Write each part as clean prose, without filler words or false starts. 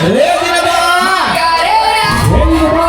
Ready na ba? Ready na ba?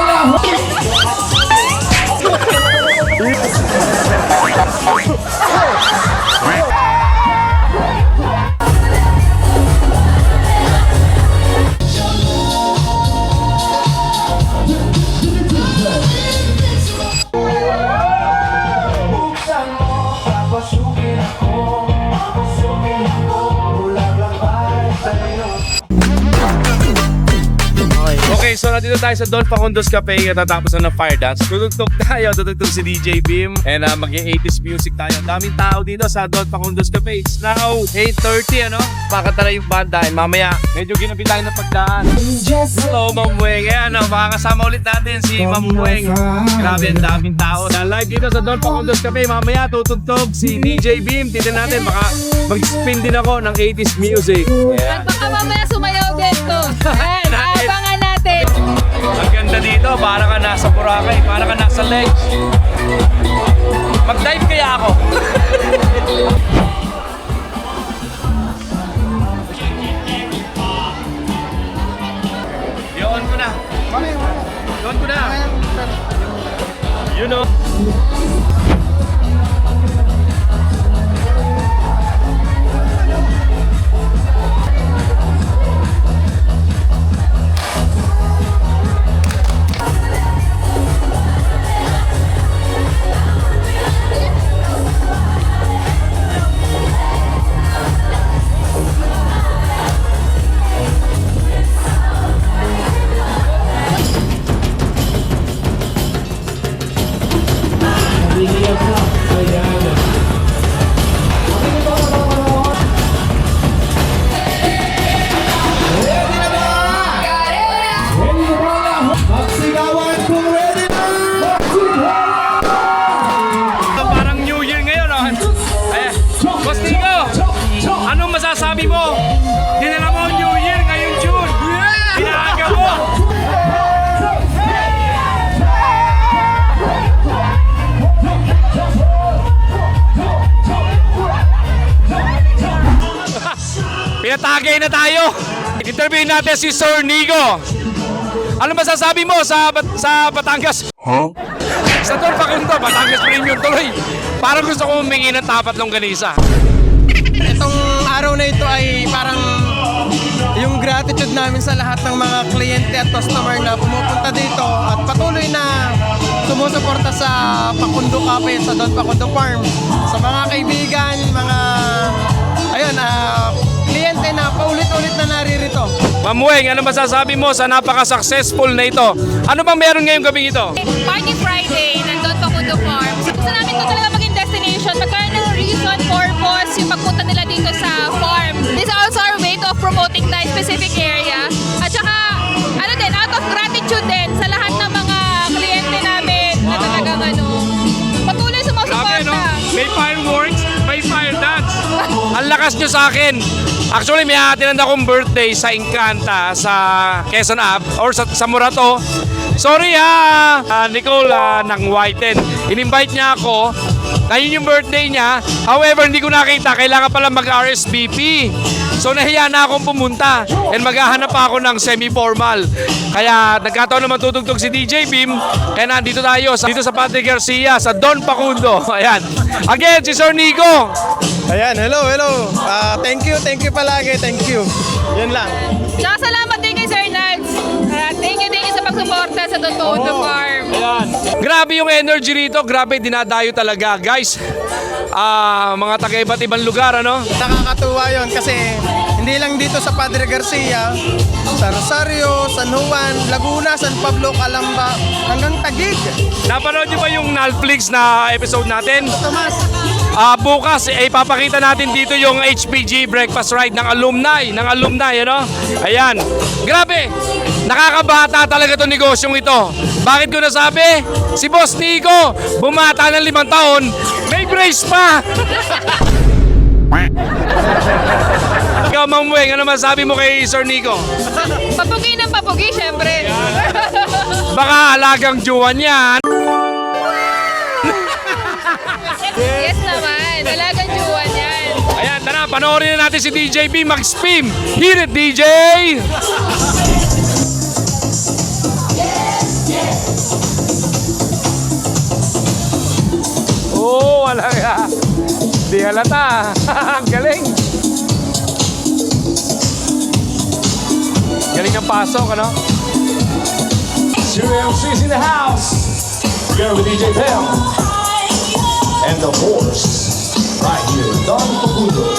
Okay, so nandito tayo sa Don Facundo's Cafe katatapos na ng fire dance. Tutugtog tayo, tutugtog si DJ Bim and mag-80s music tayo. Daming tao dito sa Don Facundo's Cafe. It's now 8:30, ano? Pakanta na yung banda and mamaya medyo ginabi tayo ng pagdaan. Hello, Ma'am Weng. Ayan, makakasama ulit natin si Ma'am Weng. Grabe, ang daming tao. Live dito sa Don Facundo's Cafe. Mamaya tutugtog si DJ Bim. Tignan natin, baka mag-spin din ako ng 80s music. At baka mamaya sumayaw dito. Abangan natin. Ang ganda dito, para ka nasa Boracay, para ka nasa lake. Mag-dive kaya ako. Yun ko na. Yun ko na. You know. Parang New Year ngayon, oh. Boss Nico, anong masasabi mo? Dinala mo New Year ngayong June. Pinaaga mo. Pinatagay na tayo. Interview natin si Sir Nico. Ano masasabi mo sa Batangas? Huh? Sa Don Facundo, Batangas Premium tuloy. Parang gusto ko humingi ng tapat longganisa. Itong araw na ito ay parang yung gratitude namin sa lahat ng mga kliyente at customer na pumupunta dito at patuloy na sumusuporta sa Facundo Cafe at sa Don Facundo Farm. Sa mga kaibigan, mga kliyente na paulit-ulit na naririto. Ma'am Weng, ano masasabi mo sa napaka-successful na ito? Ano bang meron ngayong gabing ito? Party Friday ng Don Facundo Farm. Gusto namin ito talaga maging destination. Magkaroon ng reason, purpose, yung pagpunta nila dito sa farm. This is also our way of promoting the specific area. At saka, out of gratitude din sa lahat ng mga kliyente namin na talagang patuloy sumusuporta. Grabe, no? May fireworks, may fire dance. Ang lakas nyo sa akin. Actually, may tinanda akong birthday sa Encanta sa Quezon Ave or sa Murato. Sorry Nicole ng Whiten. In-invite niya ako. Ngayon yung birthday niya. However, hindi ko nakita. Kailangan pala mag-RSVP. So nahiya na akong pumunta. And maghahanap pa ako ng semi-formal. Kaya nagkataon naman tutugtog si DJ Bim. Kaya nandito tayo dito sa Padre Garcia sa Don Facundo. Ayan. Again, si Sir Nico. Ayan, hello. Thank you palagi, thank you. Yun lang. Tsaka salamat din kay Sir Nads. Thank you sa pagsuporta sa Don Facundo Farm. Ayan. Grabe yung energy rito. Grabe, dinadayo talaga. Guys, mga taga-iba't ibang lugar, ano? Nakakatuwa yun kasi hindi lang dito sa Padre Garcia, sa Rosario, San Juan, Laguna, San Pablo, Calamba, hanggang Taguig. Napanood nyo ba yung Netflix na episode natin? Tomas, Bukas, ipapakita natin dito yung HPG Breakfast Ride ng alumni, ano? Ayan. Grabe, nakakabata talaga itong negosyong ito. Bakit ko nasabi? Si Boss Nico, bumata ng 5 taon, may brace pa! Ikaw, Ma'am Weng, ano masabi mo kay Sir Nico? Papugi ng papugi, syempre. Baka alagang juwan yan. Yes naman, talagang juwan yan. Ayan, tara, panoorin na natin si DJ B mag-spin. Hit it, DJ! Oo, wala ka. Di halata. Ang galing. Galing ng pasok, ano? Studio MC's in the house. Here with DJ Pell. And the horse. Right here, Don Facundo.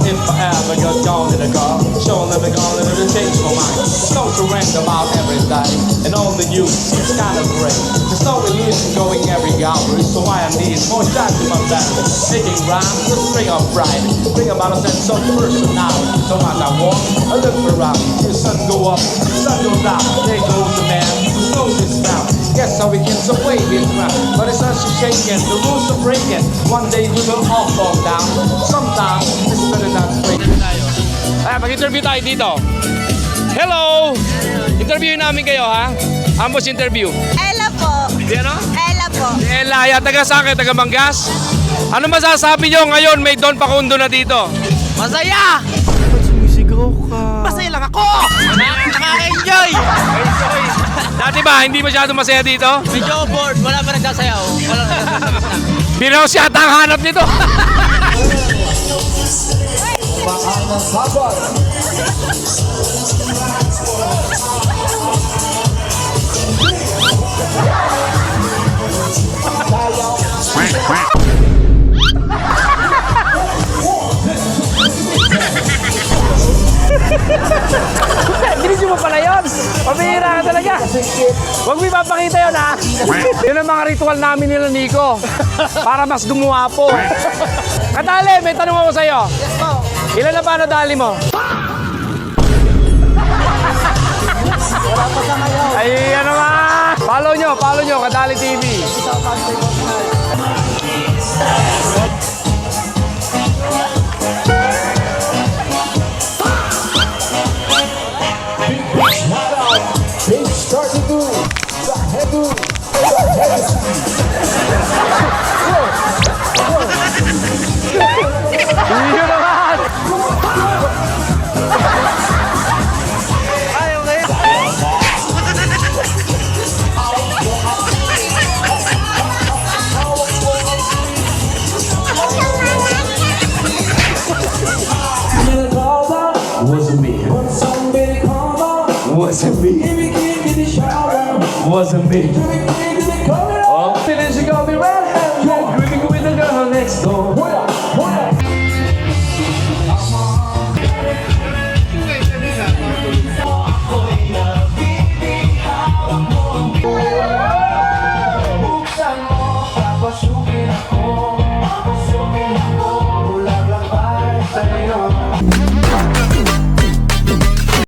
If I ever got gone in a car, sure never gonna let it change my mind. No surrender about every day, and all the news seems kind of great. There's no illusion going every hour, so I need more time to my battery. Making rhymes, a string of pride, bring about a sense of personality. So as I walk, I look around, hear sun go up, sun go down. There goes the man who knows his ground. Guess how we get so way in ground, but it's not shaking, the rules are breaking. One day we will all fall down. Sometimes it's better not break. Ay, mag-interview tayo dito. Hello! Interviewin namin kayo, ha? Ambos interview. Ella po. Di ano? Ella po. Elaya, taga saan kayo? Taga Mangas? Ano masasabi nyo ngayon may Don Facundo na dito? Masaya! Sumisigaw ka. Masaya lang ako! Nakaka-enjoy! Dati ba, hindi masyado masaya dito? Medyo bored. Wala pa nagsasayaw. Wala nagsasayaw. Binaw siya ata ang hanap nito. Ginisyo mo pala yun. Pabihira ka talaga. Huwag mo ipapakita yun, ha? Yun ang mga ritual namin nila, Nico. Para mas gumuwapo. Kadali, may tanong ako sa'yo. Yes po. Ilan na ba nadali mo? Wala pa sa ngayon. Ay, ano ba? Follow nyo, Kadali TV. Big start to do. The head to. Yun naman! Ay, okay. Wasn't me. Wasn't me. Wasn't me. Oh, didn't she call me red? You're creeping with the girl next door.